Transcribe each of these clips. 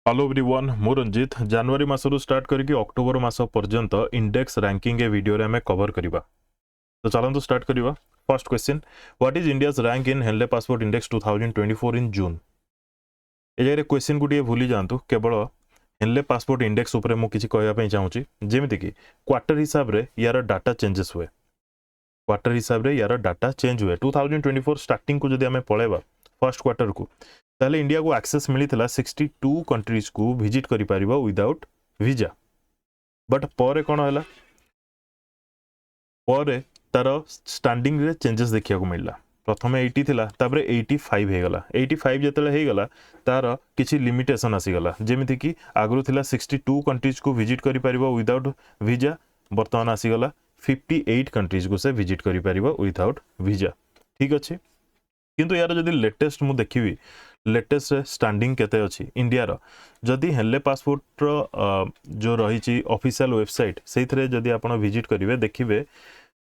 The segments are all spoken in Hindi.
हेलो एवरीवन मु रंजित जनवरी मासरू स्टार्ट करके अक्टोबर मास पर्यंत इंडेक्स रैंकिंग ए वीडियो रे हमें कवर करबा। तो चलंतु स्टार्ट करबा। First question, what is India's rank in Henley passport index 2024 in June. ए जाय रे क्वेश्चन गुडी भूली जानतु, केवल हेनले पासपोर्ट इंडेक्स ऊपर मु किछि कहया पई चाहूची। जेमिति कि क्वार्टर हिसाब रे यार डाटा चेंजेस हुए, क्वार्टर हिसाब रे यार डाटा चेंज हुए। 2024 स्टार्टिंग को जदि हमें पळेबा फर्स्ट क्वार्टर को, ताले इंडिया को एक्सेस मिली 62 कंट्रीज को विजिट करि परिबा विदाउट वीजा। बट पर कौन है, पर तार स्टैंडिंग रे चेंजेस देखा मिलला। प्रथम 80 थिला, तापर 85 हे गला। 85 जतले हे गला तार किछि लिमिटेशन आसीगला। जेमिति कि आगरु थिला 62 कंट्रीज को विजिट करि परिबा विदाउट वीजा, वर्तमान आसीगला 58 कंट्रीज को से विजिट करि परिबा विदाउट वीजा। ठीक अछि, किंतु यार जदि लेटेस्ट मु देखिबी, लेटेस्ट स्टैंडिंग केते अछि इंडिया रो, जदि हेनले पासपोर्ट रो जो रही ऑफिशियल वेबसाइट सेइथरे जदि आपण विजिट करिवे देखिबे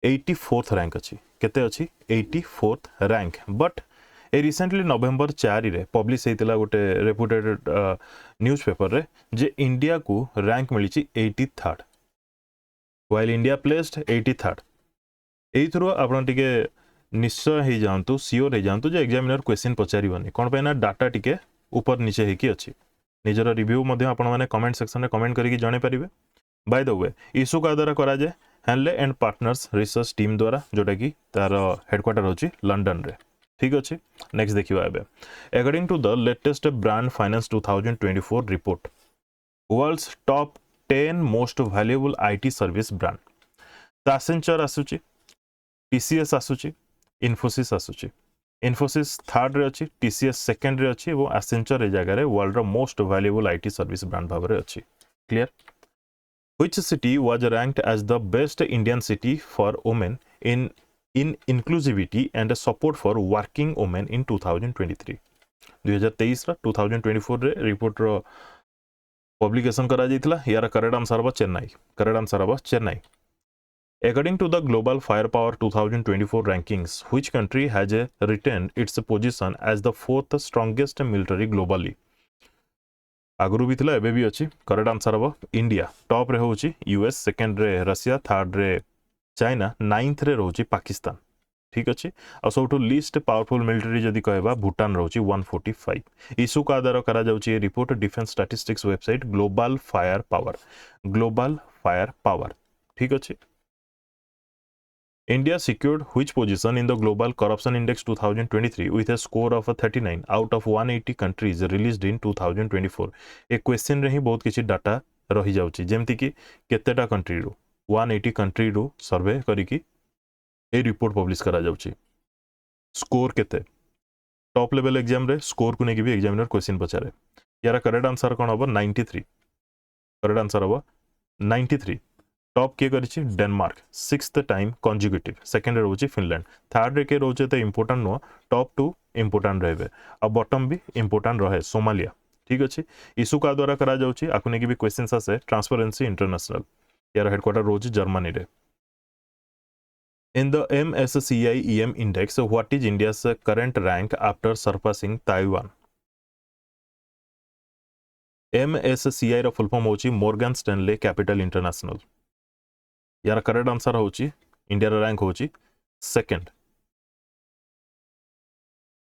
84th रैंक अछि। केते अछि 84th रैंक। बट ए रिसेंटली नवंबर 4 रे पब्लिश हेतिला गोटे रेपुटेड न्यूज़पेपर रे जे इंडिया को रैंक मिलिछि 83rd, while India placed 83rd। एई थ्रू आपण टिके निश्चय हो जातु, सियोर हो जातु जे एग्जामिनर क्वेश्चन पचारिबनी कौन पे ना डाटा टिके ऊपर नीचे हेकी अछि। निजर रिव्यू मध्य आपण माने कमेंट सेक्शन में कमेंट करके जाने पारिबे। बाय द वे इशू का द्वारा करा जाए Henley and partners research team द्वारा, जोटा कि तार हेडक्वार्टर होची लंडन रे। ठीक अछि, नेक्स्ट देखिबा एबे। According to the latest brand finance 2024 report, world's top 10 most valuable IT service brand, Accenture आसुची, टीसीएस आसुची, इन्फोसिस आसुची। इन्फोसिस थर्ड रे अछि, टीसीएस सेकंड रे अछि और एसेंचर ए जगह रे वर्ल्ड रो most valuable IT service brand भाव रे अछि। Clear. Which city was ranked as the best Indian city for women in inclusivity and support for working women in 2023? 2023 रा 2024 रे रिपोर्ट रो पब्लिकेशन करा जाइतला। यार करेक्ट आंसर हबो चेन्नई। करेक्ट आंसर हबो Chennai. According to the Global Firepower 2024 rankings, which country has retained its position as the fourth strongest military globally? आगुरु भी थिला, एबे भी अछि। करेक्ट आंसर हबो इंडिया। टॉप रे होची यूएस, सेकंड रे रशिया, थर्ड रे चाइना, नाइन्थ रे रोची पाकिस्तान। ठीक अछि। आ सबटु लीस्ट पावरफुल मिलिटरी जदि कहबा भूटान रोची 145। इशू का आधार करा जाउची report defence statistics website global firepower. Global firepower. ठीक अछि। India secured which position in the Global Corruption Index 2023 with a score of 39 out of 180 countries released in 2024? A question रे ही बहुत किछि डाटा रही जाउची, जेमति कि केतेटा कंट्री रो 180 कंट्री रो सर्वे करिकि ए रिपोर्ट पब्लिश करा जाउची। स्कोर केते, टॉप लेवल एग्जाम रे स्कोर को नेकी भी एग्जामिनर क्वेश्चन पचारे। यार करेक्ट आंसर कोन हबो 93। करेक्ट आंसर हबो 93। टॉप किए करिछि Denmark 6th time consecutive, second रे होची फिनलैंड, थर्ड रे के रोचे तो इंपोर्टेंट नो, टॉप 2 इंपोर्टेंट रहबे आ बॉटम भी इंपोर्टेंट रहे सोमालिया। ठीक अछि। इशू का द्वारा करा जाउची, आकु नेकी भी क्वेश्चंस आसे ट्रांसपेरेंसी इंटरनेशनल। यार हेडक्वार्टर रोची जर्मनी रे। In the MSCI EM index, what is India's current rank after surpassing Taiwan? MSCI रो फुल फॉर्म होची मॉर्गन स्टैनले कैपिटल इंटरनेशनल। यार करेक्ट आंसर होची इंडिया रैंक होची second.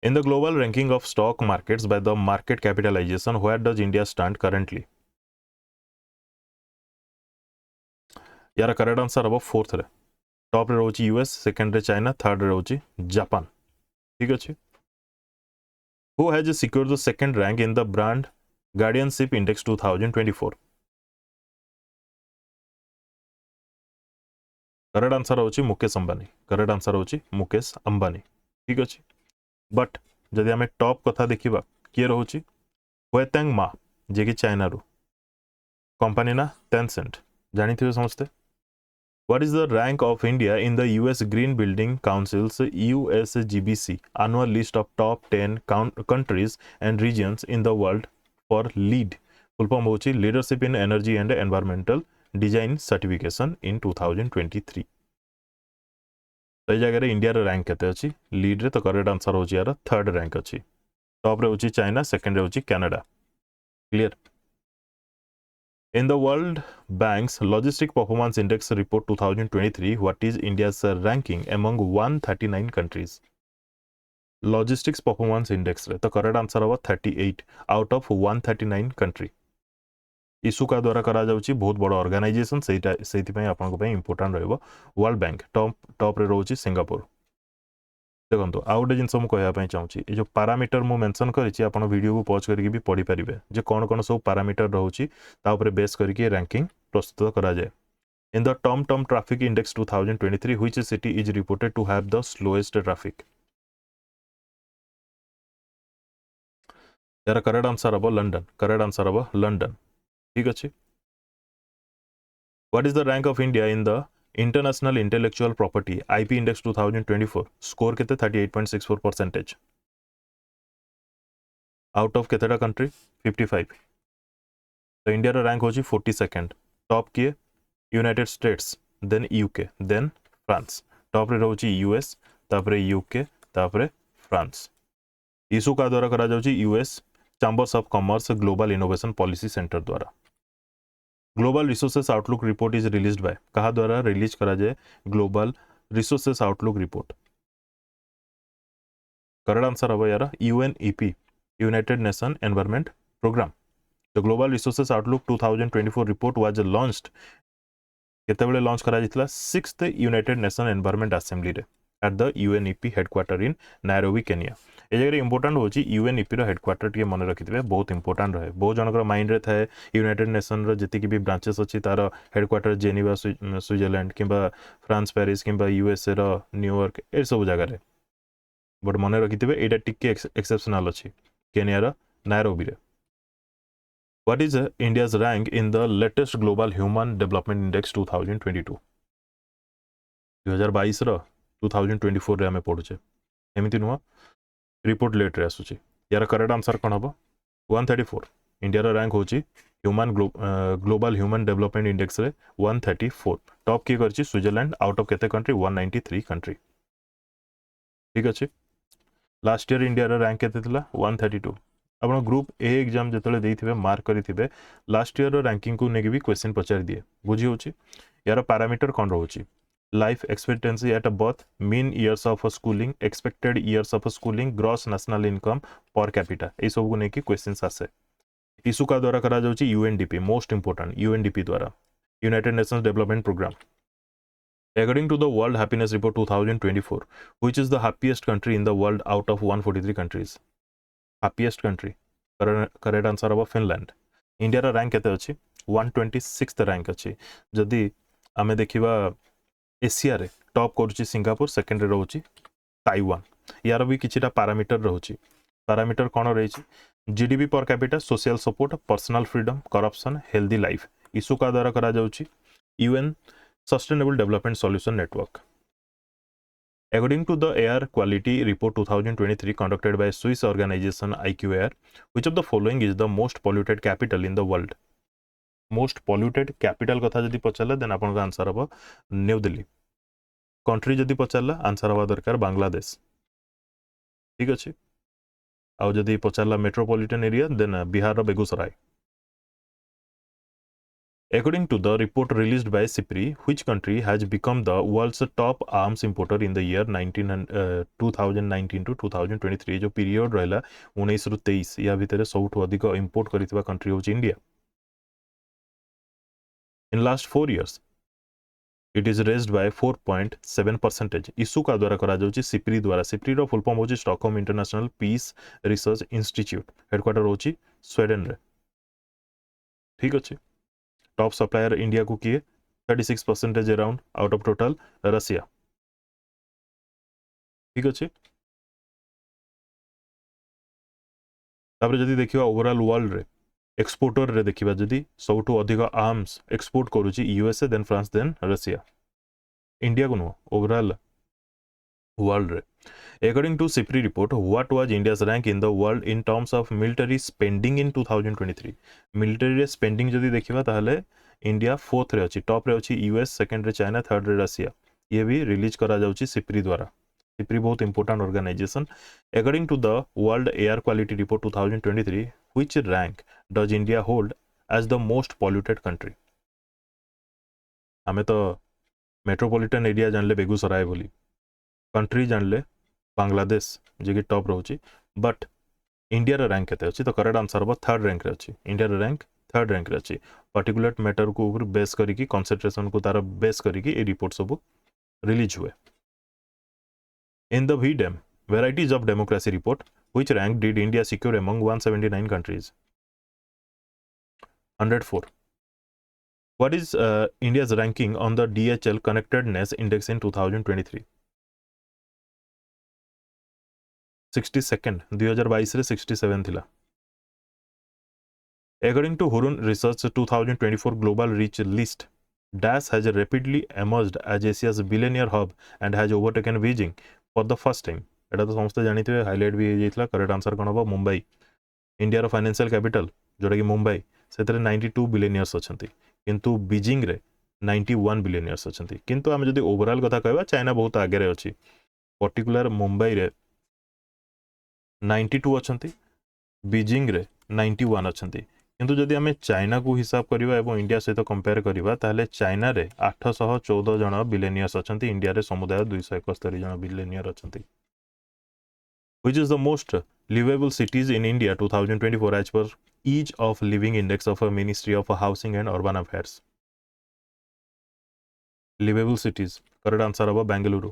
In the global ranking of stock markets by the market capitalization, where does India stand currently? यार करेक्ट आंसर हबो फोर्थ रे। टॉप रे होची यूएस, सेकंड रे चाइना, थर्ड रे होची जापान। ठीक अछि। Who has secured the second rank in the brand guardianship index 2024? Correct answer होची मुकेश अंबानी। करेक्ट आंसर होची मुकेश अंबानी। ठीक अछि। बट जदि हमें टॉप कथा देखिबा, किए रहुची हुएतांग मा, जे कि चाइना रो। कंपनी ना टेंसेंट, जानिथिबे समस्ते। What is the rank of India in the US Green Building Council's USGBC annual list of top 10 countries and regions in the world for LEED? Full form होची Leadership in Energy and Environmental Design Certification in 2023। तो ये जगह रे इंडिया रे रैंक केते अछि लीड रे? तो करेक्ट आंसर होची यार थर्ड रैंक अछि। टॉप रे होची चाइना, सेकंड रे होची Canada. Clear? In the World Bank's Logistic Performance Index Report 2023, what is India's ranking among 139 countries? Logistics Performance Index रे तो करेक्ट आंसर हवा 38 आउट ऑफ 139 कंट्री. इशुका द्वारा करा जाउची बहुत बड़ ऑर्गेनाइजेशन सेति पई आपन को पई इंपोर्टेंट रहबो. वर्ल्ड बैंक टॉप रे रहउची सिंगापुर. देखो आउ गोटे जिन कहवाई चाहूँगी ये जो पारामीटर मु मेंशन करिछि आपण वीडियो को पॉज करके भी पढ़ी पारिबे जे कौन कौन सब पारामीटर रहउची ता ऊपर बेस करके रैंकिंग प्रस्तुत करा जाए. In the TomTom Traffic Index 2023, which city is reported to have the slowest traffic? यार करेक्ट आंसर हम लंडन. करेक्ट आंसर हम लंडन. ठीक अच्छे. What is the rank of India in the International Intellectual Property IP Index 2024? Score केते 38.64%. Out of केतेटा country? 55. तो इंडिया रा रैंक होची 42nd. टॉप किए United States, then UK, then France. Top रे रहउची यूएस, तापरे यूके, तापरे फ्रांस. इशू का द्वारा करा जाउची US chambers of commerce global innovation policy centre द्वारा. Global resources outlook report is released by कहा द्वारा रिलीज करा जाए global resources outlook report. Correct answer हम यार UNEP United Nation Environment Programme. The global resources outlook 2024 report was launched केतेबेले लॉन्च करा जितला 6th United Nation Environment Assembly रे at the UNEP headquarter in Nairobi Kenya. ए जगह इंपोर्टेंट होची यूएनईपी रो हेडक्वार्टर टिके मन रखिथिबे बहुत इंपोर्टेंट रहे. बहुत जनकर माइंड रे थाए यूनाइटेड नेशन रो जति की भी ब्रांचेस अछि तार हेडक्वार्टर जेनेवा स्विट्जरलैंड किबा फ्रांस पेरिस किबा यूएसए रो न्यूयॉर्क ए सब जगह रे. बट मन रखिथिबे एटा टिके एक्सेप्शनल अछि केनिया रो नायरोबी रे. What is India's rank in the latest Global Human Development Index 2022? 2022 रो 2024 रे हमें पढुचे एमिति नुवा रिपोर्ट लेट रे आसुची. यार करेक्ट आंसर कोन हबो 134. इंडिया रो रैंक होची ग्लोबल ह्यूमन डेवलपमेंट इंडेक्स रे 134. टॉप की करची स्विट्जरलैंड आउट ऑफ केते कंट्री 193 कंट्री. ठीक अछि. लास्ट ईयर इंडिया रो रैंक केते थिला 132. आपण ग्रुप ए एग्जाम जतले देइथिबे मार्क करिथिबे लास्ट ईयर रो रैंकिंग को नेकी भी क्वेश्चन पचार दिए बुझी होची. यार पैरामीटर कोन रहउची life expectancy at a birth, mean years of schooling, expected years of schooling, gross national income per capita. ए सब को नेकी क्वेश्चंस आसे. इशू का द्वारा करा जाउची यूएनडीपी मोस्ट इंपोर्टेंट यूएनडीपी द्वारा United Nations development programme. According to the World Happiness Report 2024, which is the happiest country in the world out of 143 countries? Happiest country. Correct answer अब फिनलैंड. इंडिया रा रैंक केते अछि 126th रैंक अछि. जदी आमे देखिबा एशिया रे टॉप करूची सिंगापुर, सेकंड रे रहउची ताइवान. यार भी किछिटा पैरामीटर रहउची. पैरामीटर कोन रहिची GDP per capita, social support, personal freedom, corruption, healthy life. Issue का द्वारा करा जाउची UN sustainable development solution network. According to the Air Quality Report 2023 conducted by Swiss organization IQAir, which of the following is the most polluted capital in the world? Most polluted capital कथा जदि पचारला देन आपन का आंसर हबो न्यू दिल्ली. कंट्री जदि पचारला आंसर हबा दरकार बांग्लादेश. ठीक अछि. आउ जदि पचारला मेट्रोपॉलिटन एरिया देन बिहार रो Begusarai. According to the report released by SIPRI, which country has become the world's top arms importer in the year 2019 to 2023? जो पीरियड रहला 19 रु 23 या भितरे सबठु अधिक इंपोर्ट करितबा कंट्री होची India. In last 4 years, it is raised by 4.7%. Issue का द्वारा करा जाउची सिप्री द्वारा. सिप्री रो फुल फॉर्म होची Stockholm international peace research institute. Headquarter होची स्वीडन रे. ठीक अछि. टॉप सप्लायर इंडिया को किए 36% around out of total Russia. ठीक अछि. तापर जदि देखिबा ओवरऑल वर्ल्ड रे एक्सपोर्टर रे देखिबा जदि सबठु अधिक आर्म्स एक्सपोर्ट करूची USA, then France, then Russia. India को नो ओवरऑल वर्ल्ड रे. According to SIPRI report, what was India's rank in the world in terms of military spending in 2023? Military spending जदि देखिबा ताहले इंडिया 4th रे अछि. टॉप रे अछि यूएस, सेकंड रे चाइना, थर्ड रे रशिया. ये भी रिलीज करा जाउची सिप्री द्वारा. सिप्री बहुत important organisation. According to the World Air Quality Report 2023, which rank does India hold as the most polluted country? आमे तो मेट्रोपॉलिटन एरिया जानले बेगूसराय बोली, कंट्री जानले बांग्लादेश जे कि टॉप रहउची, बट इंडिया रा रैंक केते अछि? तो करेक्ट आंसर हो थर्ड रैंक रे अछि। इंडिया रा रैंक थर्ड रैंक रे अछि। पर्टिकुलर मैटर को ऊपर बेस करिकी, कंसंट्रेशन को तार बेस करिकी ए रिपोर्ट सब रिलीज हुए। In the VDEM Varieties of Democracy report, which rank did India secure among 179 countries? 104. What is India's ranking on the DHL Connectedness Index in 2023? 62nd 2022 रे 67 थिला। According to Hurun Research 2024 Global Reach List, Dash has rapidly emerged as Asia's billionaire hub and has overtaken Beijing for the first time. एटा तो समस्त जानिथिबे, हाइलाइट भी हे जाइतला। करेक्ट आंसर कोन हो? मुंबई। इंडिया रो फाइनेंशियल कैपिटल जोटा कि मुंबई, सेतरे 92 बिलियनियर्स अछंती, किंतु बीजिंग रे 91 बिलियनियर्स अछंती। किंतु हम जदि ओवरऑल कथा कहबा, चाइना बहुत आगे रे अछि। पर्टिकुलर मुंबई रे 92 अछंती, बीजिंग रे 91 अछंती। किंतु जदि आमे चाइना को हिसाब करिबा एवं इंडिया सहित कंपेयर करिबा, ताले चाइना रे 814 जण बिलियनियर्स अछंती, इंडिया रे समुदाय 271 जण billionaire अछंती। Which is the most livable cities in India 2024 as per Ease of Living Index of a Ministry of Housing and Urban Affairs? Livable cities, correct answer होगा बेंगलुरु।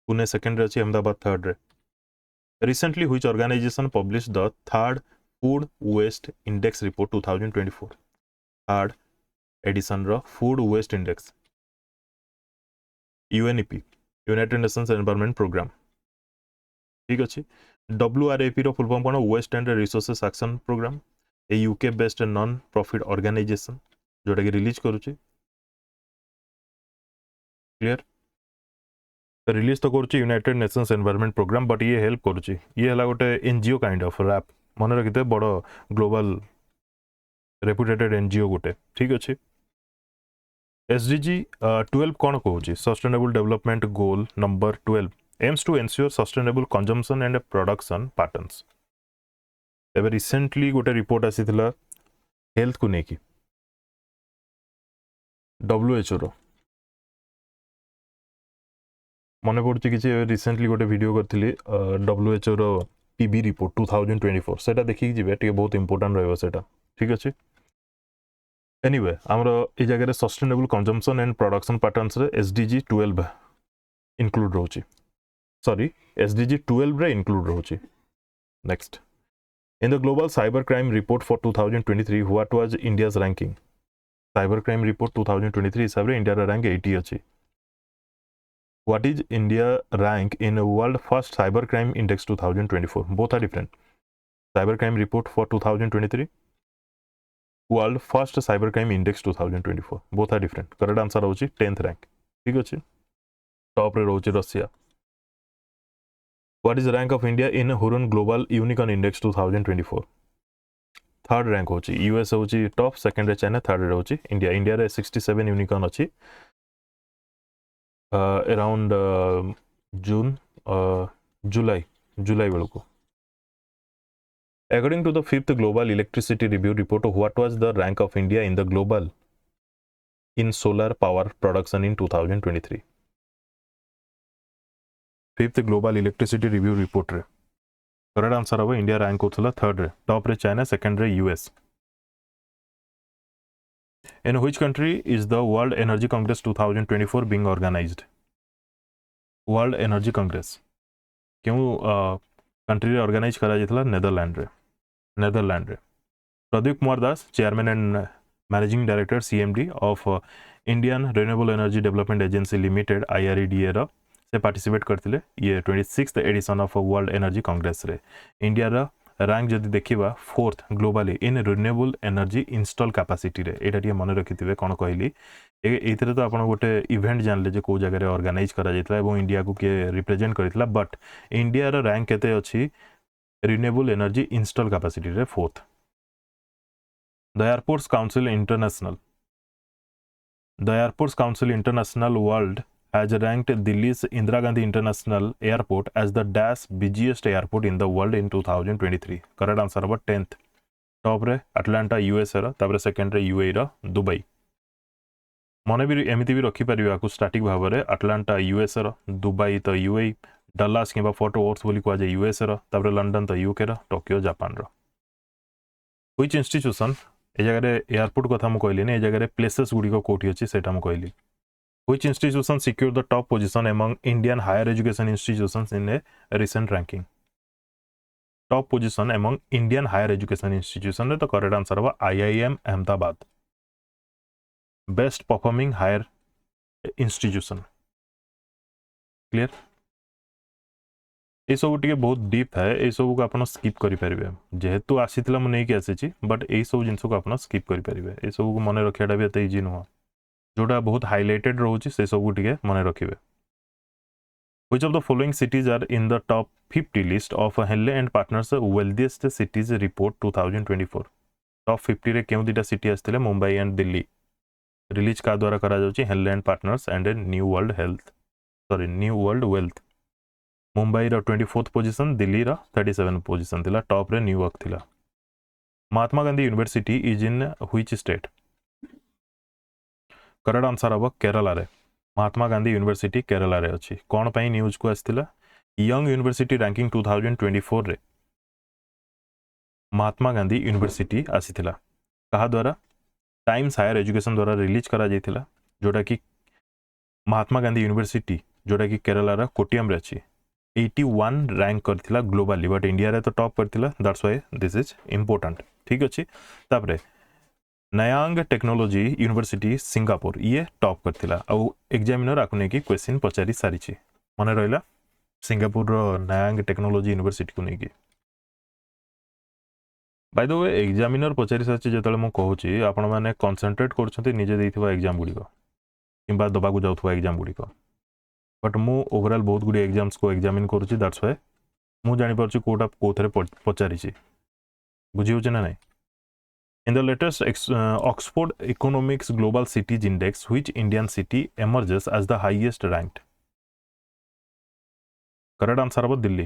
पुणे सेकंड रे अछि, अहमदाबाद थर्ड रे। Recently, which organization published the third Food Waste Index report 2024? Third edition ro Food Waste Index, UNEP, United Nations Environment Program। ठीक अच्छे। WRAP रो फुल फॉर्म कोन? Waste and resources action programme. A UK based non profit organisation जोटा कि रिलीज करूची। क्लियर? रिलीज तो करूची United Nations environment programme, but ये हेल्प करूची। ये हला गोटे एनजीओ काइंड ऑफ रैप, मन रखिते बड़ ग्लोबल रेपुटेटेड एनजीओ गोटे। ठीक अच्छे। SDG 12 कौन कहूँ? Sustainable development goal number 12 aims to ensure sustainable consumption and production patterns. एबे रिसेंटली गोटे रिपोर्ट आसीथिला हेल्थ को नेकी, WHO रो मने पड़ुची किछि। रिसेंटली गोटे वीडियो करथिली WHO रो PB रिपोर्ट 2024, सेटा देखि जिवे, टिके बहुत इंपोर्टेंट रहबो सेटा। ठीक अछि। एनीवे हमरो ए जगह रे sustainable consumption and production patterns रे SDG 12 इंक्लूड रहउची। सॉरी, SDG 12 रे इंक्लूड रहउची। Next, in the global cybercrime report for 2023, what was India's ranking? Cybercrime report 2023 हिसाब रे इंडिया रा रैंक 80 अछि। What is India rank in world first cybercrime index 2024? Both are different. Cybercrime report for 2023, world first cybercrime index 2024, both are different. Correct answer होची 10th rank। ठीक अछि। टॉप रे रहउची Russia. What is the rank of India in Hurun Global Unicorn Index 2024? Third rank होची। यूएस होची टॉप, सेकंड रे चाइना, थर्ड रे होची इंडिया। इंडिया रे 67 यूनिकॉर्न अछि। अराउंड जून जुलाई बेलको। According to the 5th Global Electricity Review report, what was the rank of India in the global in solar power production in 2023? 5th Global Electricity Review report रे करेक्ट आंसर हो इंडिया रैंक होतला थर्ड रे, टॉप रे चाइना, सेकंड रे US. In which country is the World Energy Congress 2024 being organized? World Energy Congress क्यों कंट्री रे ऑर्गेनाइज करा जायतला? नेदरलैंड रे। Pradeep Kumar Das, chairman and managing director CMD ऑफ Indian renewable energy development agency limited IREDA रो से पार्टिसिपेट करथिले ये 26th edition of world energy congress रे। इंडिया रा रैंक जदि देखिबा 4th globally in renewable energy install capacity रे। एटा टिके मन रखिथिबे कोन कहली, एथरे तो आपण गोटे इवेंट जानले जे को जगह रे ऑर्गेनाइज करा जायतला एवं इंडिया को के रिप्रेजेंट करथिला, बट इंडिया रा रैंक केते अछि रिन्यूएबल एनर्जी इंस्टॉल कैपेसिटी रे 4th। The Airports Council International World has ranked Delhi's Indira Gandhi International Airport as the dash busiest airport in the world in 2023. Correct answer about 10th. Top रे अटलांटा यूएसए रो तापर सेकंड रे यूएई रो दुबई मन भी एमती भी रखिपर आपको स्टाटिक भाव में अटलांटा यूएसए रो दुबई तो यूएई डल्लास कि फोर्ट वर्थ बोली कहुए यूएसए रो तापर लंडन तो यूके रो टोक्यो जापान रो व्हिच इंस्टीट्यूशन ए जगह एयरपोर्ट कथा मुझे कहली ए जगह प्लेसेस गुड़िक कौटी अच्छी से कहली which institution secure the top position among Indian higher education institutions in a recent ranking top position among Indian higher education institution तो करेक्ट आंसर होगा IIM Ahmedabad best performing higher institution clear ये सब टी बहुत डीप थाए ये सब को आप स्किप करेंगे जेहेतु आसीला मुझे आसी बट यही सब जिन को आप स्किप करेंगे ये सब को मन रखाटा भी एत इजी नुह जोटा बहुत हाइलाइटेड रोचे से सब टी मन रखिए Which of the following cities are in the top 50 list of Henley and Partners wealthiest cities report 2024? Top 50 रे केउ दिटा सिटी आस्थिले मुंबई एंड दिल्ली रिलीज का द्वारा करा जाउची Henley and partners and new world wealth Mumbai रो 24th पोजीशन दिल्ली रो 37 पोजीशन थिला टॉप रे न्यूयॉर्क थिला Mahatma Gandhi university is in which state correct answer अब केरला रे महात्मा गांधी यूनिवर्सिटी केरला रे अच्छी कौन पाई न्यूज को आसला यंग यूनिवर्सिटी रैंकिंग 2024 रे महात्मा गांधी यूनिवर्सिटी आसीथिला कहा द्वारा टाइम्स हायर एजुकेशन द्वारा रिलीज करा जाइथिला जोटा कि महात्मा गांधी यूनिवर्सिटी जोटा कि केरला रा कोटियम रे अच्छी 81 रैंक करथिला ग्लोबली बट इंडिया रे तो टॉप करथिला that's why this is important ठीक अच्छी तापरे नयांग टेक्नोलॉजी यूनिवर्सिटी सिंगापुर ये टॉप करथिला आउ एग्जामिनर आकु नेकी क्वेश्चन पचारि सारिछि मन रहिला सिंगापुर रो नयांग टेक्नोलॉजी यूनिवर्सिटी को नेकी बाय द वे एग्जामिनर पचारि सारिछि जेतले मु कहूछि आपण माने कंसंट्रेट करछथि निजे देइथिबा एग्जाम गुडीको किंबा दबाकू जाउथबा एग्जाम गुडीको बट मु ओवरऑल बहुत गुडी एग्जाम्स को एग्जामिन करूछि दैट्स व्हाई मु जानि परछि कोटा कोथरे पचारिछि बुझि होछ ना नै In the latest Oxford Economics Global Cities Index, which Indian city emerges as the highest ranked? Correct answer हम दिल्ली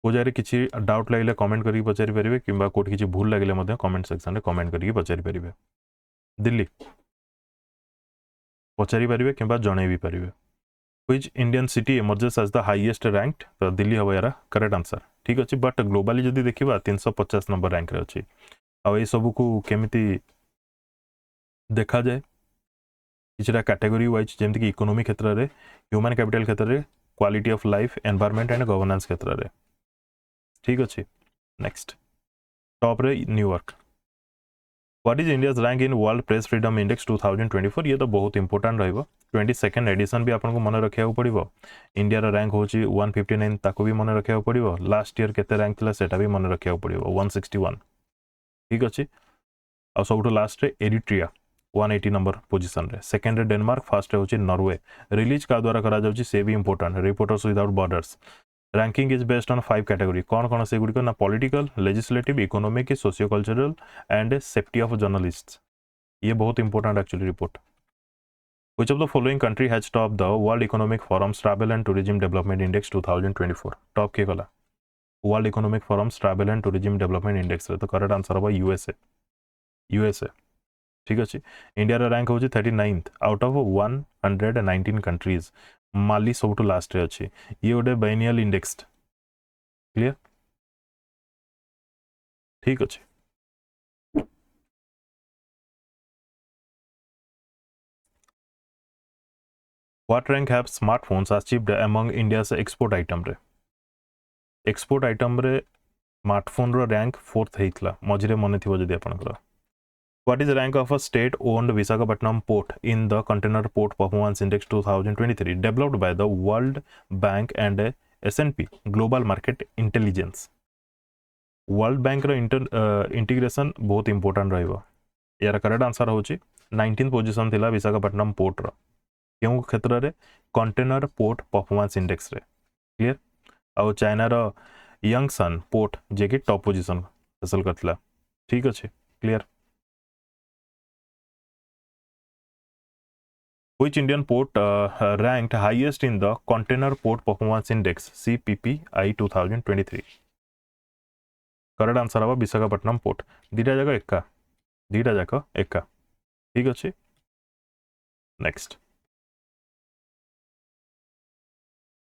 को जारे किसी डाउट लगे कमेंट करके पचारि पारे कि कोटी किसी भूल लगे कमेंट सेक्शन में कमेंट करके पचारि पारे दिल्ली पचारि पारे कि जन भी पारे which Indian city emerges as the highest ranked तो दिल्ली हम यार करेक्ट आंसर ठीक अच्छे बट ग्लोबाली जब देखा 350 नंबर रैंक अच्छी आ सब को केमिति देखा जाए किसी कैटेगरी वाइज जमती कि इकोनॉमी क्षेत्र में ह्यूमन कैपिटल क्षेत्र में quality of life environment and governance क्षेत्र में ठीक अच्छे नेक्स्ट टॉप रे New York what is India's rank in world press freedom index 2024 ये तो बहुत इंपोर्टेंट रहिबो 22nd एडिशन भी आपको मन रखा पड़ो इंडिया रैंक हूँ 159 ताको भी मन रखा पड़ो लास्ट ईयर केते रैंक थिला सेटा भी मन रखा पड़ो 161 ठीक अच्छे आ सब लास्ट रे एरिट्रिया 180 नंबर पोजीशन रे सेकंड रे डेनमार्क फर्स्ट रे होची नॉर्वे रिलीज का द्वारा करा जाउची से भी important reporters without borders ranking is based on 5 category कौन कौन से गुडी ना political legislative economic socio cultural and safety of journalists ये बहुत important actually report which of the following country has top the world economic forums travel and tourism development index 2024 top के गला world economic forums travel and tourism development index रे तो करेक्ट आंसर होगा यूएसए ठीक अच्छे इंडिया रैंक हूँ 39th आउट ऑफ 119 कंट्रीज माली सब लास्ट रे अच्छे ये गोटे बाइनियल इंडेक्स क्लियर ठीक अच्छे what rank have smartphones achieved among India's export item रे स्मार्टफोन रो रैंक 4th हेइतला मझिरे मन थिबो जदि आपनकर what is rank of a state owned Visakhapatnam port in the container port performance index 2023 developed by the World Bank and S&P global market intelligence World Bank रो इंटीग्रेशन बहुत इंपोर्टेंट रहिबो यार करेक्ट आंसर होची 19th पोजीशन थिला विशाखापट्टनम पोर्ट रो केउ क्षेत्र रे कंटेनर पोर्ट परफॉर्मेंस इंडेक्स रे क्लियर आ चाइना रो यंगसन पोर्ट जे कि टॉप पोजीशन हासिल करथिला ठीक अच्छे clear Which Indian port ranked highest in the Container Port Performance Index (CPPI) 2023? Correct answer हम विशाखापट्टनम पोर्ट दीटा जाक एका ठीक अच्छे next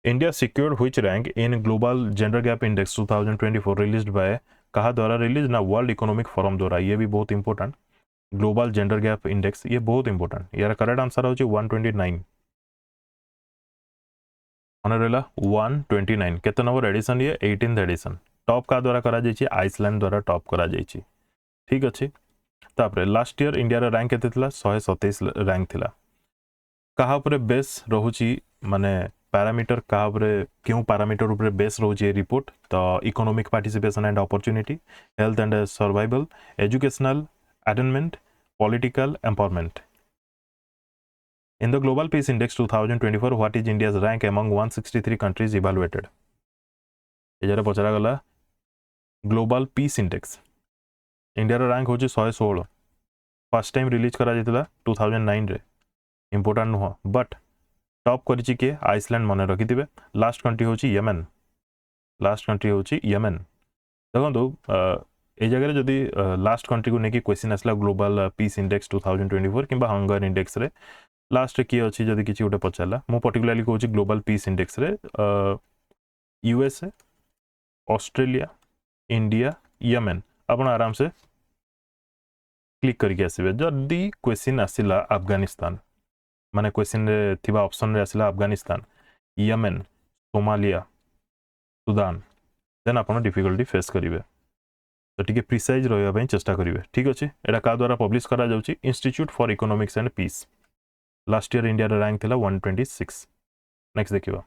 India secured which rank in global gender gap index 2024 released by कहा द्वारा रिलीज ना वर्ल्ड इकोनॉमिक फोरम द्वारा ये भी बहुत important global gender gap index ये बहुत इंपोर्टेंट यार करेक्ट आंसर हो 129 मन रहा 129 केते नंबर एडिशन ये 18th एडिशन टॉप का द्वारा करा जायछि आइसलैंड द्वारा टॉप करा जायछि ठीक अच्छे तापर लास्ट ईयर इंडिया रा रैंक केते थिला 127 रैंक थिला कहा उपरे बेस रहुछि माने पैरामीटर कहा उपरे क्यों पैरामीटर उपरे बेस रहुछि रिपोर्ट तो economic participation and opportunity health and survival educational attainment political empowerment In the Global Peace Index 2024, what is India's rank among 163 countries evaluated? एजारे पचरा गला ग्लोबल पीस इंडेक्स इंडिया रा रैंक होची 116 फर्स्ट टाइम रिलीज करा जायतिला 2009 रे इंपोर्टेंट नुह बट टॉप करिछि के आइसलैंड मने रखिथिबे लास्ट कंट्री होची येमेन देखंतु ए जगह जदि लास्ट कंट्री को नेकी क्वेश्चन आसला ग्लोबल पीस इंडेक्स 2024 किंबा हंगर इंडेक्स रे लास्ट किए अच्छी जदि किसी गोटे पचारा मु पर्टिकुलाली कहूँ ग्लोबल पीस इंडेक्स रे यूएसए ऑस्ट्रेलिया इंडिया येमेन आपण आराम से क्लिक करके आसबे जदि क्वेश्चन आसला अफगानिस्तान माने क्वेश्चन रे थिबा ऑप्शन रे आसला Afghanistan Yemen Somalia Sudan then आपण डिफिकल्टी फेस करिवे तो टिके प्रिसाइज रहबा पई चेष्टा करिवे ठीक अछि एटा का द्वारा पब्लिश करा जाउची institute for economics and peace last year India rank थिला 126 नेक्स्ट देखिबा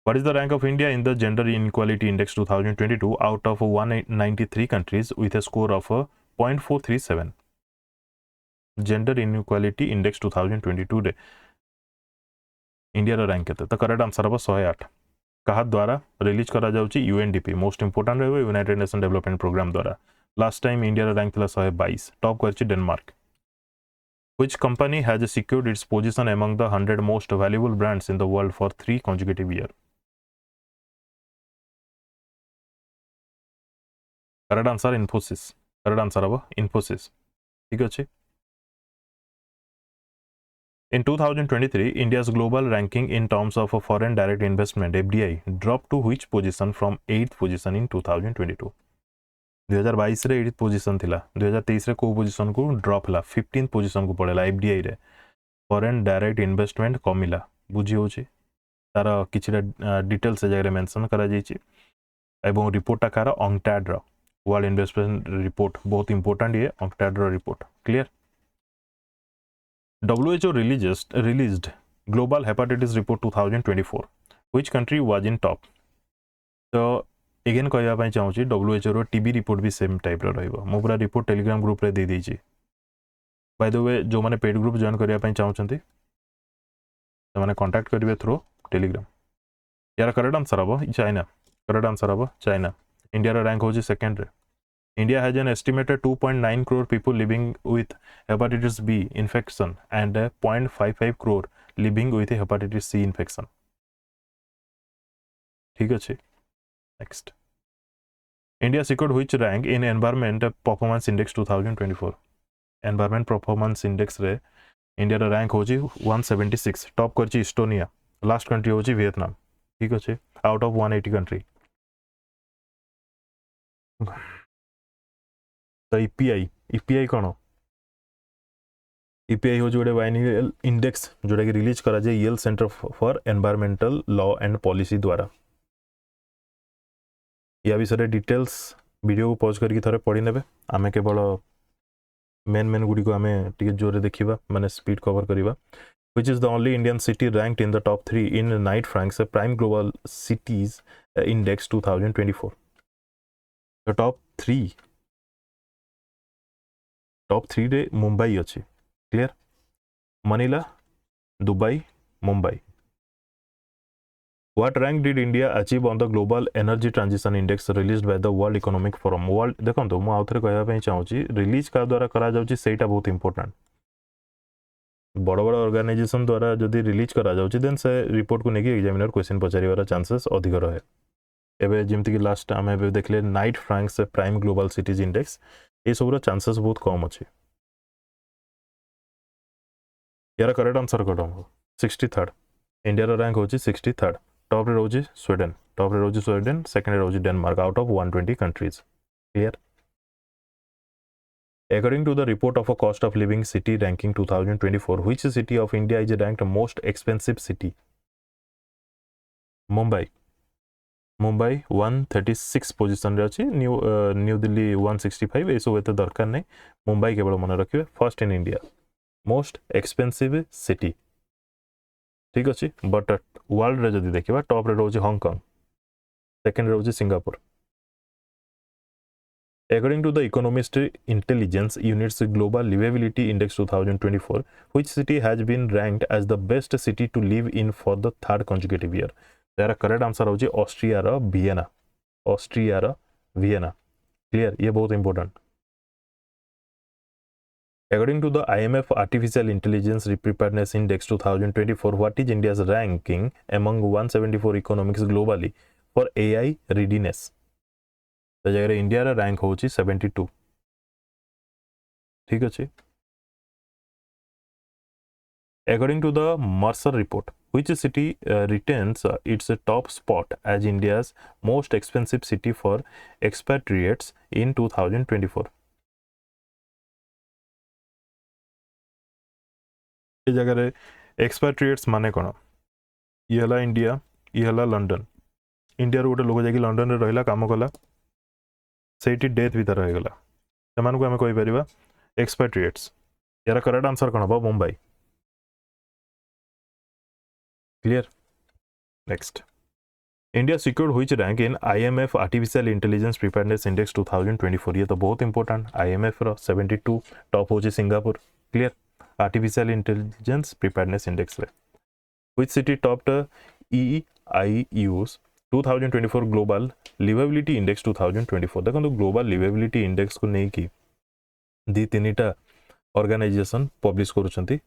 what is the rank of India in the gender inequality index 2022 out of 193 countries with a score of 0.437 gender inequality index 2022 रे इंडिया रैंक केते तो करेक्ट आंसर अब 108 कहा द्वारा रिलीज करा जाउची यूएनडीपी मोस्ट इंपोर्टेंट रहबो यूनाइटेड नेशन डेवलपमेंट प्रोग्राम द्वारा लास्ट टाइम इंडिया रैंक थिला 122 टॉप करची Denmark Which company has secured its position among the 100 most valuable brands in the world for 3 consecutive years? Correct answer Infosys. Correct answer अब Infosys. ठीक अच्छे. In 2023, India's global ranking in terms of foreign direct investment (FDI) dropped to which position from 8th position in 2022? 2022 रे 8th पोजीशन थिला 2023 रे को पोजीशन को ड्रॉप हला 15th पोजीशन को पड़ेला एफडीआई रे फॉरेन डायरेक्ट इन्वेस्टमेंट कमिला बुझी होची तार किछिटा डिटेल्स से जगह मेंशन करा जायछि एवं रिपोर्ट कार ऑंगटैड रो वर्ल्ड इन्वेस्टमेंट रिपोर्ट बहुत इंपोर्टेंट ये ऑंगटैड रो report clear WHO released global hepatitis report 2024 which country was in top तो एगेन कहवाई चाहूँगी WHO रो टीबी रिपोर्ट भी सेम टाइप रो मु पूरा रिपोर्ट टेलीग्राम ग्रुप रे दे देछि बाय द वे जो माने पेड ग्रुप जॉइन करबा पई चाहउछंती से माने कांटेक्ट करिवे थ्रू टेलीग्राम यार करेक्ट आंसर हबो चाइना करेक्ट आंसर हबो चाइना इंडिया रो रैंक होछि सेकंड रे India has an estimated 2.9 crore people living with hepatitis B infection and 0.55 crore living with hepatitis C infection ठीक अछि Next. India secured which rank in Environment Performance Index 2024? Environment Performance Index रे India रा rank होची 176 टॉप करची इस्टोनिया लास्ट कंट्री होची वियतनाम ठीक अछि आउट ऑफ 180 कंट्री तो ईपीआई कोन ईपीआई हो जोड़े बाइनरियल इंडेक्स जोड़ा कि रिलीज करा जाय Yale Center for environmental law and policy द्वारा या विषय डिटेल्स वीडियो को पॉज करके थोड़े पढ़ी नेबे आमे केवल मेन गुडी को आमे टिके जोरे देखिबा माने स्पीड कवर करिबा which is the only Indian city ranked in the top 3 in Knight Frank's Prime Global Cities Index 2024 the top 3 रे मुंबई अछि clear Manila Dubai Mumbai What rank did India achieve on the Global Energy Transition Index released by the World Economic Forum? World देखो मु आउथरे कहबा पई चाहूची रिलीज का द्वारा करा जाउची सेटा बहुत इंपोर्टेंट बड़ बड़ ऑर्गेनाइजेशन द्वारा जदि रिलीज करा जाउची देन से रिपोर्ट को नेकी एग्जामिनर क्वेश्चन पचारिवार चांसेस अधिक रहे एबे जेमति कि लास्ट आम एबे देखले night Franks prime global cities index ये सब चांसेस बहुत कम अच्छे यार करेक्ट आंसर कौन हम 63rd इंडिया रैंक होची 63rd टॉप रे रोजी स्वीडन टॉप रे रोजी स्वीडन सेकंड रे रोजी Denmark out of 120 countries clear According to the report of a cost of living city ranking 2024, which city of India is ranked most expensive city? Mumbai. Mumbai 136 position रे अछि न्यू दिल्ली 165 ए सब एते दरकार नै मुंबई केवल मन रखिबे first in India most expensive city ठीक अछि बट वर्ल्ड रे जदी देखिबा टॉप रे रोज हांगकांग सेकंड रे रोज Singapore According to the Economist Intelligence Unit's Global Livability Index 2024, which city has been ranked as the best city to live in for the third consecutive year? There correct answer होची ऑस्ट्रिया रा वियना ऑस्ट्रिया रा वियना क्लियर ये बहुत important According to the IMF Artificial Intelligence Preparedness Index 2024, what is India's ranking among 174 economies globally for AI readiness? तो जगह इंडिया रा रैंक होची 72 ठीक अछि According to the Mercer report, which city retains its top spot as India's most expensive city for expatriates in 2024? ये जगह रे expatriates माने कोन ये हला इंडिया ये हला लंडन इंडिया रो गोटे लोक जाकी लंडन रे रहिला काम कला सेठी डेथ भीतर रह गला सेमान को हमें कहि परिबा एक्सपेट्रिएट्स यार करेक्ट आंसर कोन हो Mumbai clear next India secured which rank in IMF artificial intelligence preparedness index 2024 ये तो बहुत इंपोर्टेंट आईएमएफ रो 72 टॉप होची Singapore clear artificial intelligence preparedness index रे which city topped EIU's 2024 global liveability index 2024 देखो ग्लोबल लिवेबिलिटी इंडेक्स को नहीं कि दी तीनटा ऑर्गेनाइजेशन पब्लिश करूछंती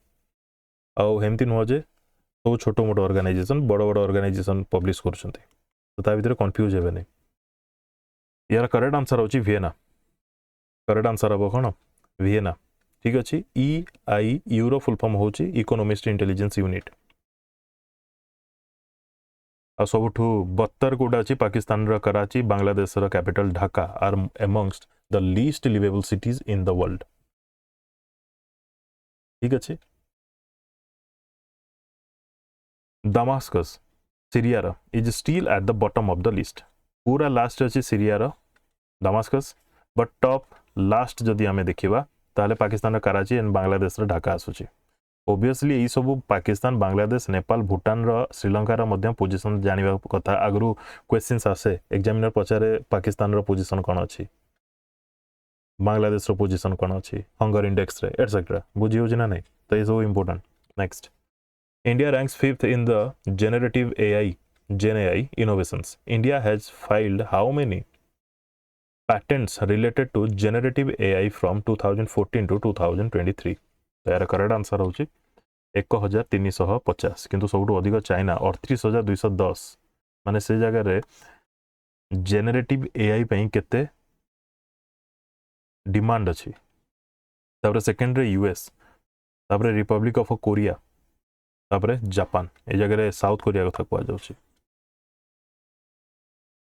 आउ हेमती नुह जे सब छोट मोट ऑर्गेनाइजेशन बड़ बड़ ऑर्गेनाइजेशन पब्लिश करूछंती तो ता भीतर कंफ्यूज हेबे नहीं यार करेक्ट आंसर होची वियना करेक्ट आंसर हबो कोन वियना ठीक अछि EIU रो फुल फॉर्म होची इकोनॉमिस्ट इंटेलिजेंस यूनिट आ सबुठू 72 कोटा अछि पाकिस्तान रा कराची बांग्लादेश रा capital Dhaka are amongst the least liveable cities in the world ठीक अछि Damascus सीरिया रा is still at the bottom of the list पूरा लास्ट अछि सीरिया रा Damascus बट टॉप लास्ट जदी हमें देखिबा ताले पाकिस्तान रा कराची एंड बांग्लादेश रा ढाका आसुची Obviously यही सब पाकिस्तान बांग्लादेश नेपाल भूटान रा श्रीलंका रा मध्य पोजीशन जानिबा कथा आगरु क्वेश्चंस आसे एग्जामिनर पचारे पाकिस्तान रा पोजीशन कोन अछि बांग्लादेश रा पोजीशन कोन अछि हंगर इंडेक्स रे एटसेट्रा बुझियो जना नै तो ये सब important next India ranks 5th in the generative AI GenAI innovations India has filed how many patents related to generative AI from 2014 to 2023 यार करेक्ट आंसर होची 1350 किंतु सबुठु अधिक चाइना 38210 माने से जगह रे जेनरेटिव एआई पई केते डिमांड अछि तापर सेकंड रे यूएस तापर रिपब्लिक ऑफ कोरिया तापर जापान ए जगह रे साउथ कोरिया कथा को जाउची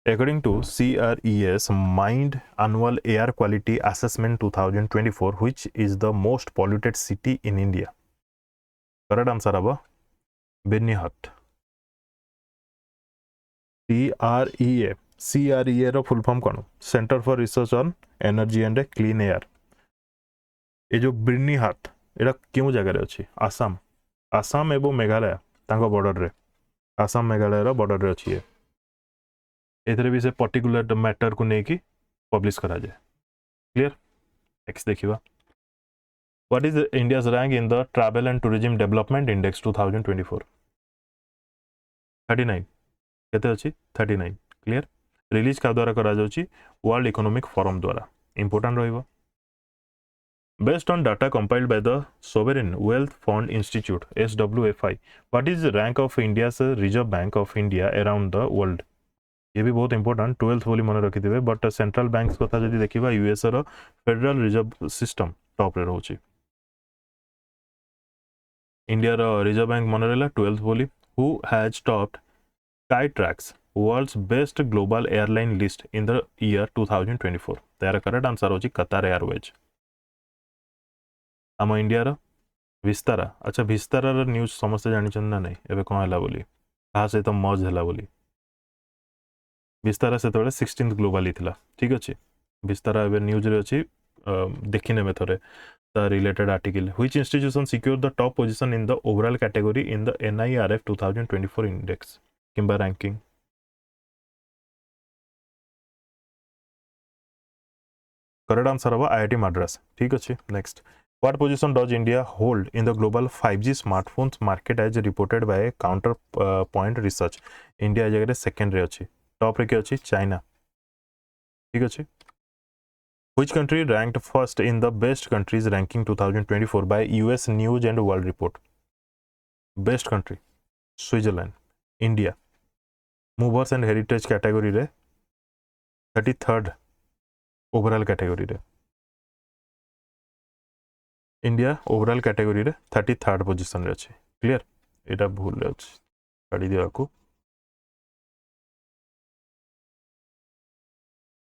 According to CRES Mind Annual Air Quality Assessment 2024, which is the most polluted city in India? Correct answer aba Birmingham. CREA रो फुल फॉर्म कोन centre for research on energy and clean air ए जो बिर्निहाट एटा केउ जगह रे अछि आसाम आसाम एवं मेघालय तांको बॉर्डर रे आसाम मेघालय रो बॉर्डर रे अछि एथरे भी से पर्टिकुलर मैटर को नेकी पब्लिश करा जाए क्लियर नेक्स्ट देखिबा what is India's rank in the travel and tourism development index 2024 39 केते अछि 39 क्लियर रिलीज का द्वारा करा जाउची वर्ल्ड इकोनॉमिक फोरम द्वारा इंपोर्टेंट रहिबो Based on data compiled by the Sovereign Wealth Fund Institute SWFI, what is the rank of India's Reserve Bank of India around the world? ये भी बहुत इंपोर्टेंट 12th बोली मन रखिथे बट सेंट्रल बैंक्स कथा जदि देखिबा यूएस रो फेडरल रिजर्व सिस्टम टॉप रे रहउची इंडिया रो रिजर्व बैंक मन रहला 12th बोली who has topped Skytrax world's best global airline list in the year 2024 तार करेक्ट आंसर होची कतार एयरवेज आम इंडिया रो विस्तारा अच्छा विस्तारा रो न्यूज समस्त जानि छन ना नहीं एबे कोन हला बोली कहा से तो मर्ज हला बोली विस्तारा से तोले 16th ग्लोबल थिला ठीक अछि विस्तारा एबे न्यूज रे अछि देखि नेबे थरे the related article which institution secured the top position in the overall category in the NIRF 2024 index किंबा ranking correct answer हवा IIT Madras ठीक अछि next what position does India hold in the global 5G smartphones market as reported by counterpoint research India जगह सेकंड रे अछि टॉप रे के अछि चाइना ठीक अछि Which country ranked first in the best countries ranking 2024 by US News and World Report? Best country Switzerland, India. Movers and heritage category रे 33rd overall category रे India overall category रे 33rd position रे अछि clear एटा भूल रे अछि काढी दिया को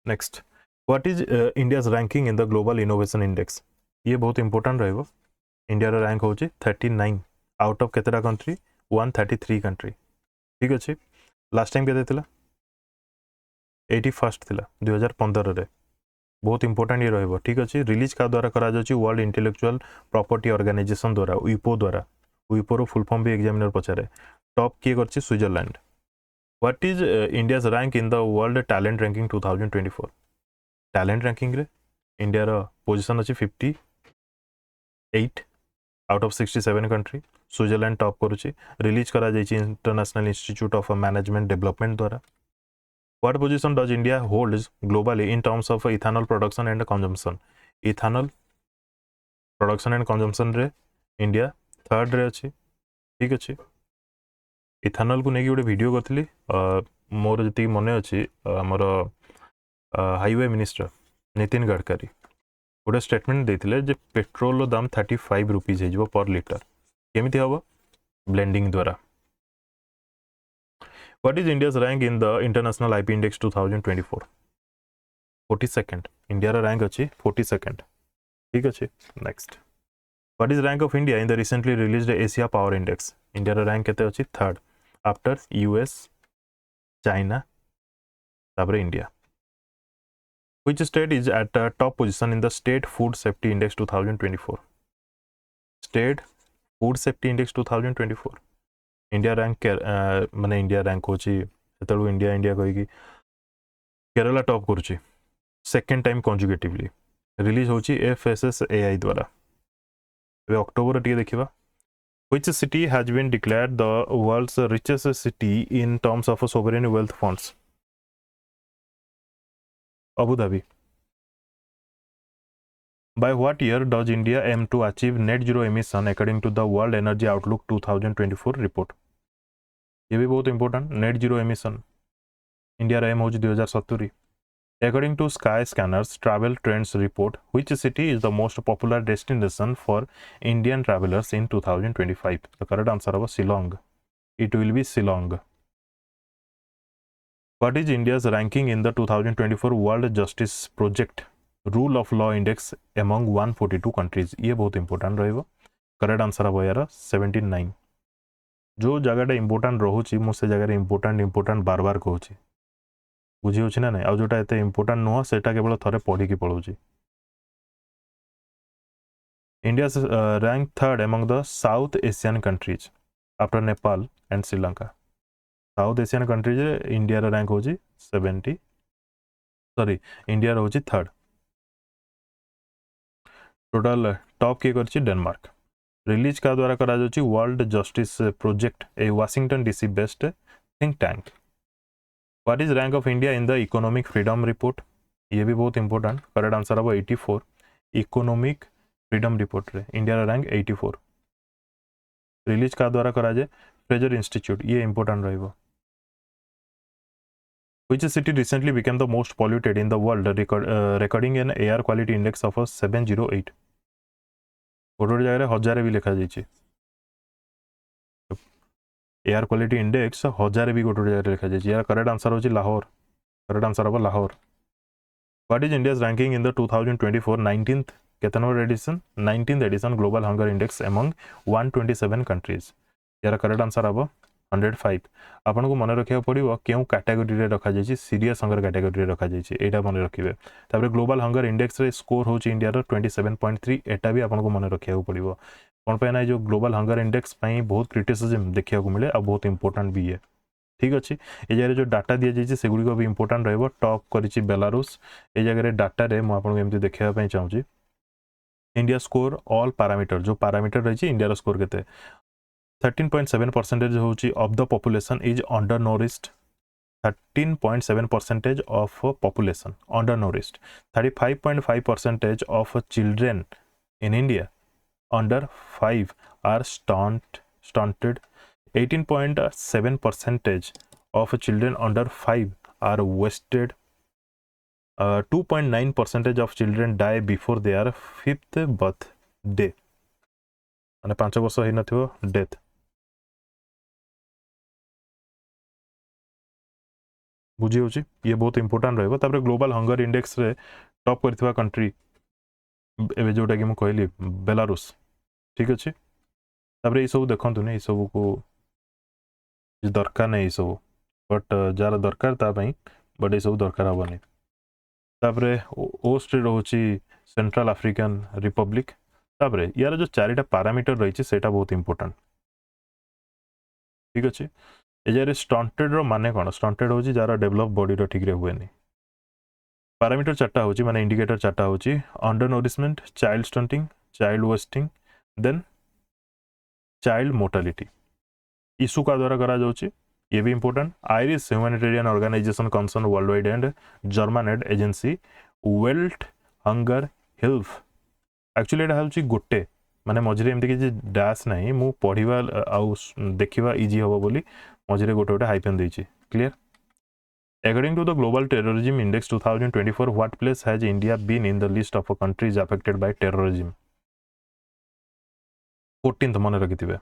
next what is India's ranking in the global innovation index ये बहुत इंपोर्टेंट रहइबो इंडिया रो रैंक होची 39 आउट ऑफ केतरा कंट्री 133 कंट्री ठीक अछि लास्ट टाइम केते थिला 81st थिला 2015 रे बहुत इंपोर्टेंट ये रहइबो ठीक अछि रिलीज का द्वारा करा जाची वर्ल्ड इंटेलेक्चुअल प्रॉपर्टी ऑर्गेनाइजेशन द्वारा विपो रो फुल फॉर्म भी एग्जामिनर पचारे टॉप किए करची Switzerland what is India's rank in the world talent ranking 2024 talent ranking रे इंडिया रो पोजीशन अछि 58 out of 67 country Switzerland top करूची रिलीज करा जायछि international institute of management development द्वारा what position does India holds globally in terms of ethanol production and consumption ethanol production and consumption रे इंडिया थर्ड रे अछि ठीक अछि इथानल को नेकी गोटे वीडियो करथली मोर जति मने अछि हमर हाईवे मिनिस्टर नितिन गडकरी गोटे स्टेटमेंट देथिले जे पेट्रोल रो दाम 35 रुपीस हे जबो पर लीटर केमिति हबो ब्लेंडिंग द्वारा What is India's rank in the International IP Index 2024? 42nd. India rank अछि 42nd. ठीक अछि. Next. What is rank of India in the recently released Asia Power Index? India rank केते अछि third after US, China, तापर India. Which state is at the top position in the State Food Safety Index 2024? State Food Safety Index 2024. India rank माने इंडिया रैंक होची एतळु इंडिया कहि कि केरला टॉप करूची सेकंड टाइम कॉन्जुगेटिवली रिलीज होची FSSAI द्वारा ए अक्टोबर टी देखिबा which city has been declared the world's richest city in terms of sovereign wealth funds Abu Dhabi by what year does India aim to achieve net zero emission according to the World Energy Outlook 2024 report ये भी बहुत important net zero emission India aim हो 2070 according to Skyscanner's travel trends report which city is the most popular destination for Indian travelers in 2025 the correct answer was Shillong it will be Shillong what is India's ranking in the 2024 World Justice Project rule of law index among 142 countries ये बहुत इंपोर्टेंट रहइबो correct answer हो यार 79 जो जगह इंपोर्टेंट रोची मु से जगह इंपोर्टेंट बार बार कहूँ बुझी होची ना नहीं आ जोटा एते इंपोर्टेंट नुह सेटा केवल थरे पढ़ी की पढौची India rank third among the South Asian countries after Nepal and Sri Lanka South Asian countries India rank होची 70 सॉरी इंडिया होची थर्ड टोटल टॉप के करची डेनमार्क रिलीज का द्वारा करा जाउची वर्ल्ड जस्टिस प्रोजेक्ट ए Washington DC based think tank what is rank of India in the economic freedom report ये भी बहुत इंपोर्टेंट करेक्ट आंसर हम 84 इकोनॉमिक फ्रीडम रिपोर्ट रे इंडिया रैंक 84 रिलीज का द्वारा करा जाए फ्रेजर इंस्टीट्यूट ये important रहइबो Which city recently became the most polluted in the world, recording an air quality index of 708? गोटे जगह 1000 भी लिखा जाइए, एयर क्वालिटी इंडेक्स 1000 भी गोटे जगह लिखा जाइए। यार करेक्ट आंसर होची लाहौर, करेक्ट आंसर हम Lahore. What is India's ranking in the 2024 19th केते number edition 19th edition global hunger index among 127 countries. यार करेक्ट आंसर हम 105। आपन को मन रखिया पड़िबो केउ कैटेगरी रे रखा जाइए, सीरियस हंगर कैटेगरी रे रखा जाइए, एटा मन रखिबे। तापर ग्लोबल हंगर इंडेक्स रे स्कोर होची इंडिया रो 27.3, एटा भी आपन को मन रखिया पड़िबो। कौन पे ना जो ग्लोबल हंगर इंडेक्स पाई बहुत क्रिटिसिज्म देखिया को मिले आ बहुत इंपोर्टेंट भी है। ठीक अच्छे ये जगह जो डाटा दी जाइए सेगुड़ी भी इंपोर्टेंट रहिबो। Top करिछि Belarus. ए जगह डाटा रे मु आपन एमती देखिया पई चाहूची इंडिया स्कोर ऑल पैरामीटर, जो पैरामीटर रही इंडिया रो स्कोर केते 13.7% होची of the population is under nourished. 13.7% of population under nourished. 35.5% of children in India under 5 are stunted. 18.7% of children under 5 are wasted. 2.9% of children die before their 5th birthday. माने 5 वर्ष होई नथिबो डेथ। बुझी होची ये बहुत इंपोर्टेंट रहबो। तापर ग्लोबल हंगर इंडेक्स रे टॉप करथिबा कंट्री एबे जोटा कि मु कहली बेलारूस। ठीक अच्छे तापर ये सब देखु नहीं, सब को दरकार नहीं सब, बट जार दरकार तापाई बट ये सब दरकार हेनी। तापर ओस्ट रोची सेंट्रल अफ्रिकन रिपब्लिक। तापर यार जो 4टा पैरामीटर रही सेटा बहुत इंपोर्टेंट। ठीक अच्छे ए जगह स्टंटेड रो माने कौन, स्टंटेड होची जार डेवलप बॉडी रो ठीक रे हुए नहीं। पैरामीटर 4टा होची माने इंडिकेटर 4टा होची undernourishment, child stunting, child wasting, then child mortality. Issue का द्वारा करा जाउची ये भी important. Irish humanitarian organisation Concern Worldwide and German aid agency Welthungerhilfe. Actually एटा होची गोटे माने मझरे एमती कि डैश नहीं, मु पढ़िबा आउ देखिबा इजी होबो बोली मझरे गोटे गोटे हाइफेन देछि। Clear. According to the Global Terrorism Index 2024, what place has India been in the list of countries affected by terrorism? 14th मन रखिथिबे।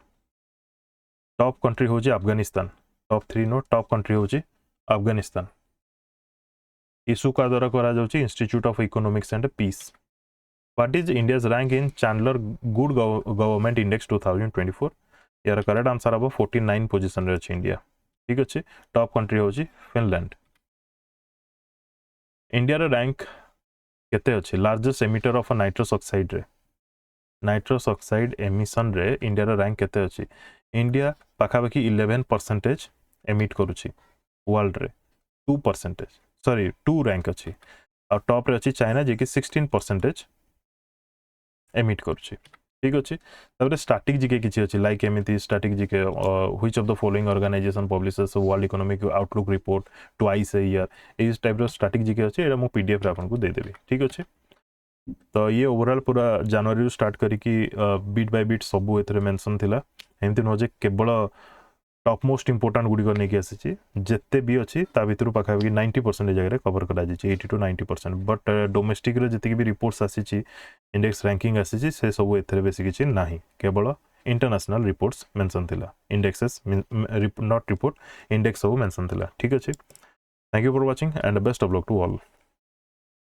टॉप कंट्री होची अफगानिस्तान। टॉप 3 नो टॉप कंट्री होची अफगानिस्तान। इशू का द्वारा करा जाउची institute of economics and peace. What is India's rank in Chandler good government index 2024? यार करेक्ट आंसर अब 49 पोजीशन रे अछि इंडिया। ठीक अछि टॉप कंट्री होची फिनलैंड। इंडिया रो रैंक केते अछि largest emitter of nitrous oxide रे? नाइट्रस ऑक्साइड एमिशन रे इंडिया रो रैंक केते अछि? इंडिया पाखापाखि 11% एमिट करुछि वर्ल्ड रे। 2% सॉरी 2 रैंक अछि। और टॉप रे अछि चाइना जे कि 16% एमिट करुछि। ठीक अछि तबरे स्टैटिक जीके किछि अछि लाइक एमिति static GK which of the following organization publishes world economic outlook report twice a year. इस टाइप रो स्टैटिक जीके अछि एटा मु पीडीएफ रे आपन को दे देबी। ठीक अछि तो ये ओवरऑल पूरा जनवरी स्टार्ट करिकी बीट बाय बीट सब एथरे मेंशन थिला। एमती नो जे केवल टॉप मोस्ट इंपोर्टेंट गुडी को नेकी आसी जेते भी अछि ता भितरु पाखापाखि 90% जगह कवर करा जाय 80 to 90%। बट डोमेस्टिक रे जति भी रिपोर्ट्स आसी इंडेक्स रैंकिंग आसी से सब एथरे बेसी किछि नाही, केवल इंटरनेशनल रिपोर्ट्स मेंशन थिला। इंडेक्सेस नॉट रिपोर्ट इंडेक्स सब मेंशन थिला। ठीक अछि thank you for watching and best of luck to all.